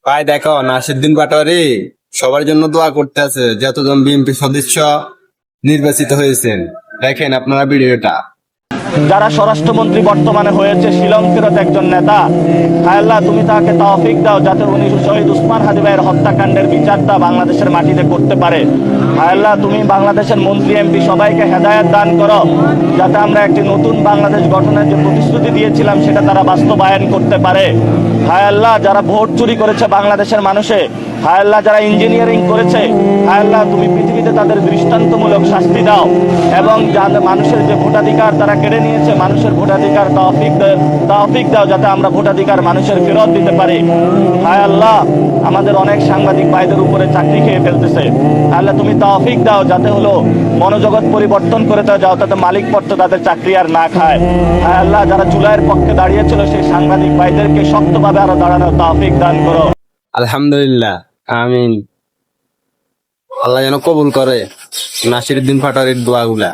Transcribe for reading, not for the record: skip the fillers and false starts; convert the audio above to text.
ভাই দেখো নাসিরউদ্দিন পাটোয়ারি সবার জন্য দোয়া করতে আছে, যতজন বিএনপি সদস্য নির্বাচিত হয়েছেন। দেখেন আপনারা ভিডিওটা। যারা স্বরাষ্ট্রমন্ত্রী বর্তমানে হয়েছে শ্রীলঙ্কার একজন নেতা, হায় আল্লাহ তুমি তাকে তৌফিক দাও যাতে উনি শহীদ উসমান হাদি ভাইয়ের হত্যাকাণ্ডের বিচারটা বাংলাদেশের মাটিতে করতে পারে। হায় আল্লাহ তুমি বাংলাদেশের মন্ত্রী এমপি সবাইকে হেদায়েত দান করো যাতে আমরা একটি নতুন বাংলাদেশ গঠনের যে প্রতিশ্রুতি দিয়েছিলাম সেটা তারা বাস্তবায়ন করতে পারে। হায় আল্লাহ যারা ভোট চুরি করেছে বাংলাদেশের মানুষে, হায় আল্লাহ যারা ইঞ্জিনিয়ারিং করেছে, হায় আল্লাহ তুমি পৃথিবীতে তাদের দৃষ্টান্তমূলক শাস্তি দাও এবং যাদের মানুষের যে ভোটাধিকার তারা কেড়ে নিয়েছে মানুষের ভোটাধিকার তৌফিক দাও যাতে আমরা ভোটাধিকার মানুষের ফেরত দিতে পারি। হায় আল্লাহ আমাদের অনেক সাংবাদিক ভাইদের উপরে চাকরি খেয়ে ফেলতেছে, আল্লাহ তুমি তৌফিক দাও যাতে হলো মনোজগৎ পরিবর্তন করে যাও তাতে মালিক পর্যন্ত তাদের চাকরি আর না খায়। হায় আল্লাহ যারা জুলাইয়ের পক্ষে দাঁড়িয়েছিল সেই সাংবাদিক ভাইদেরকে শক্তভাবে আরো দাঁড়ানোর তৌফিক দান করো। আলহামদুলিল্লাহ, আমিন। আল্লাহ যেন কবুল করে নাসিরউদ্দিন পাটোয়ারির দোয়াগুলা।